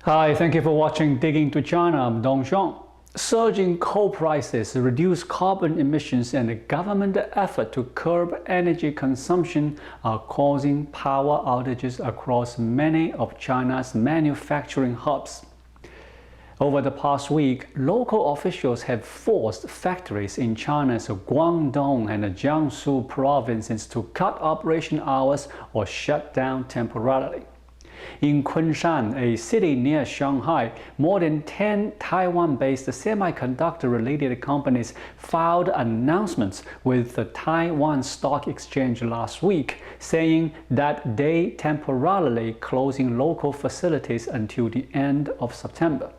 Hi, thank you for watching Digging to China. I'm Dongxiang. Surging coal prices, reduced carbon emissions, and a government effort to curb energy consumption are causing power outages across many of China's manufacturing hubs. Over the past week, local officials have forced factories in China's Guangdong and Jiangsu provinces to cut operation hours or shut down temporarily. In Kunshan, a city near Shanghai, more than 10 Taiwan-based semiconductor-related companies filed announcements with the Taiwan Stock Exchange last week, saying that they temporarily closing local facilities until the end of September.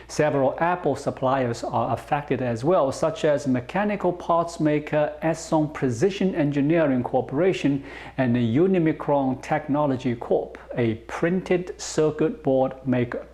Several Apple suppliers are affected as well, such as mechanical parts maker Eson Precision Engineering Corporation and the Unimicron Technology Corp, a printed circuit board maker.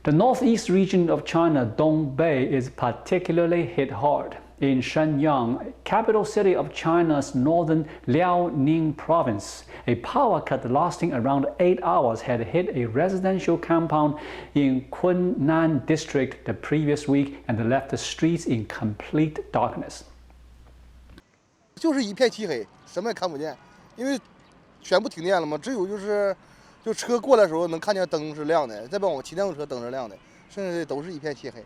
The northeast region of China, Dongbei, is particularly hit hard. In Shenyang, capital city of China's northern Liaoning province, a power cut lasting around 8 hours had hit a residential compound in Kunshan district the previous week and left the streets in complete darkness. 就是一片漆黑，什么也看不见，因为全部停电了嘛。只有就车过来的时候能看见灯是亮的，再把我们骑电动车灯是亮的，剩下的都是一片漆黑。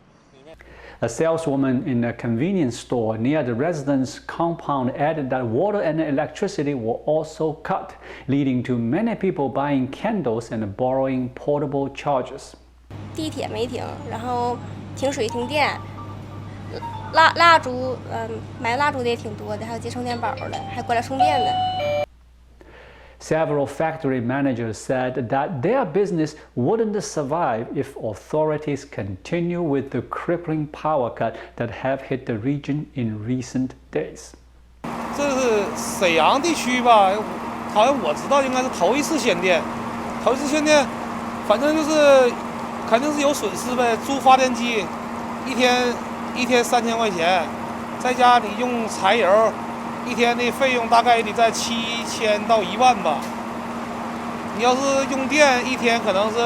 A saleswoman in a convenience store near the residence compound added that water and electricity were also cut, leading to many people buying candles and borrowing portable chargers. 地铁没停，然后停水停电，蜡烛，买蜡烛的也挺多的，还有接充电宝的，还过来充电的。 Several factory managers said that their business wouldn't survive if authorities continue with the crippling power cut that have hit the region in recent days. 这是沈阳地区吧？好像我知道应该是头一次限电，反正就是肯定是有损失呗。租发电机，一天3000块钱，在家里用柴油。 一天的费用大概得在7000到1万吧。你要是用电，一天可能是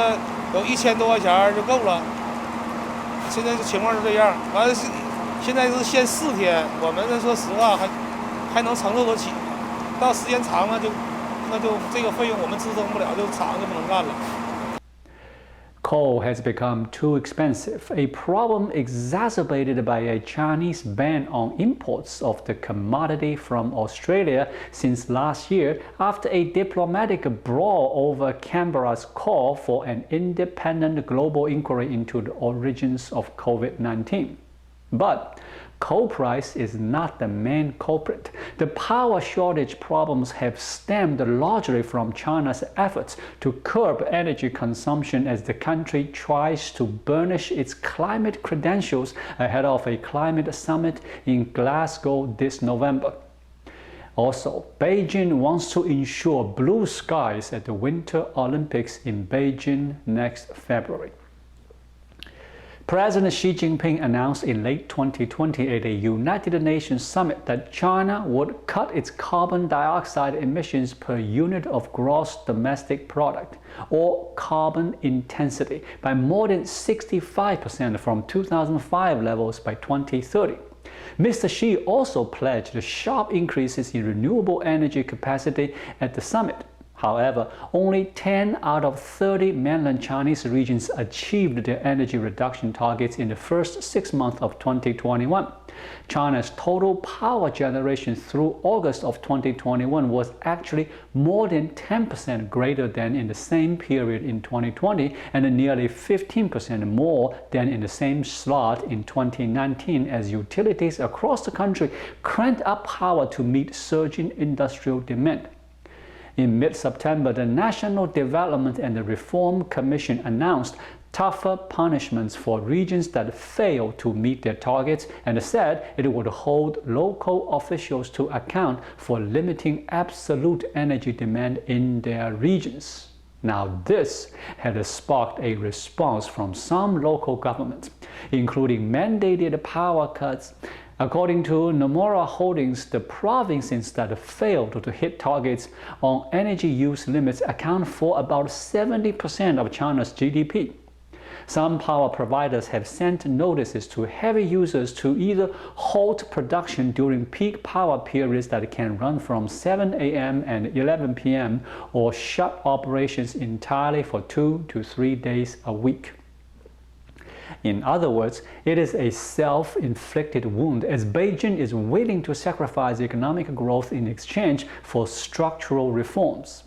有1000多块钱就够了。现在情况是这样，完了现在是限4天，我们说实话还能承受得起。到时间长了那就这个费用我们支撑不了，就厂就不能干了。 Coal has become too expensive, a problem exacerbated by a Chinese ban on imports of the commodity from Australia since last year after a diplomatic brawl over Canberra's call for an independent global inquiry into the origins of COVID-19. But coal price is not the main culprit. The power shortage problems have stemmed largely from China's efforts to curb energy consumption as the country tries to burnish its climate credentials ahead of a climate summit in Glasgow this November. Also, Beijing wants to ensure blue skies at the Winter Olympics in Beijing next February. President Xi Jinping announced in late 2020 at a United Nations summit that China would cut its carbon dioxide emissions per unit of gross domestic product, or carbon intensity, by more than 65% from 2005 levels by 2030. Mr. Xi also pledged sharp increases in renewable energy capacity at the summit. However, only 10 out of 30 mainland Chinese regions achieved their energy reduction targets in the first 6 months of 2021. China's total power generation through August of 2021 was actually more than 10% greater than in the same period in 2020 and nearly 15% more than in the same slot in 2019 as utilities across the country cranked up power to meet surging industrial demand. In mid-September, the National Development and Reform Commission announced tougher punishments for regions that fail to meet their targets and said it would hold local officials to account for limiting absolute energy demand in their regions. Now this had sparked a response from some local governments, including mandated power cuts, According to Nomura Holdings, the provinces that failed to hit targets on energy use limits account for about 70% of China's GDP. Some power providers have sent notices to heavy users to either halt production during peak power periods that can run from 7 a.m. and 11 p.m. or shut operations entirely for 2 to 3 days a week. In other words, it is a self-inflicted wound, as Beijing is willing to sacrifice economic growth in exchange for structural reforms.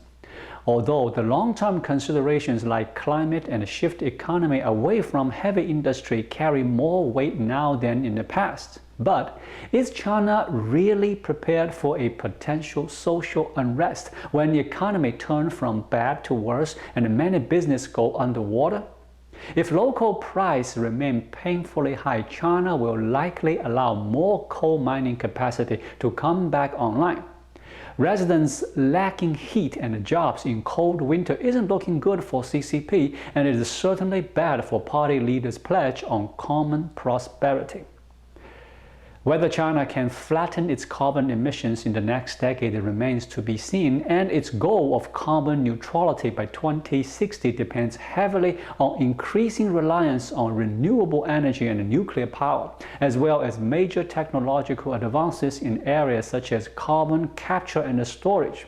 Although the long-term considerations like climate and shift economy away from heavy industry carry more weight now than in the past. But is China really prepared for a potential social unrest when the economy turns from bad to worse and many businesses go underwater? If local prices remain painfully high, China will likely allow more coal mining capacity to come back online. Residents lacking heat and jobs in cold winter isn't looking good for CCP, and it is certainly bad for party leaders' pledge on common prosperity. Whether China can flatten its carbon emissions in the next decade remains to be seen, and its goal of carbon neutrality by 2060 depends heavily on increasing reliance on renewable energy and nuclear power, as well as major technological advances in areas such as carbon capture and storage.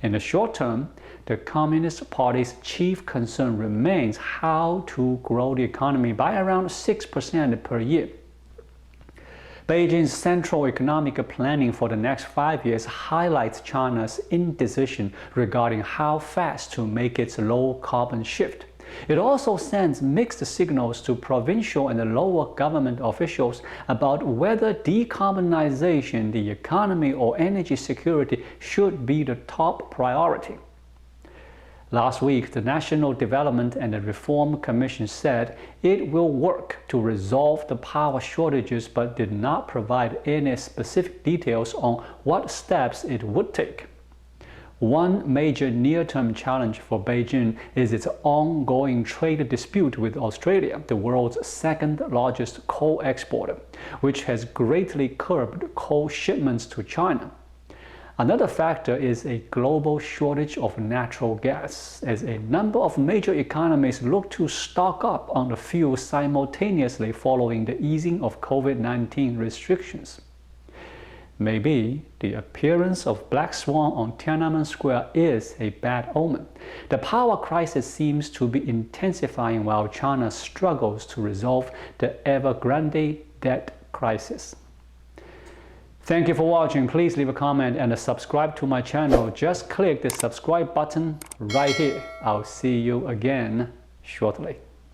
In the short term, the Communist Party's chief concern remains how to grow the economy by around 6% per year. Beijing's central economic planning for the next 5 years highlights China's indecision regarding how fast to make its low-carbon shift. It also sends mixed signals to provincial and lower government officials about whether decarbonization, the economy, or energy security should be the top priority. Last week, the National Development and Reform Commission said it will work to resolve the power shortages but did not provide any specific details on what steps it would take. One major near-term challenge for Beijing is its ongoing trade dispute with Australia, the world's second-largest coal exporter, which has greatly curbed coal shipments to China. Another factor is a global shortage of natural gas, as a number of major economies look to stock up on the fuel simultaneously following the easing of COVID-19 restrictions. Maybe the appearance of Black Swan on Tiananmen Square is a bad omen. The power crisis seems to be intensifying while China struggles to resolve the Evergrande debt crisis. Thank you for watching. Please leave a comment and subscribe to my channel. Just click the subscribe button right here. I'll see you again shortly.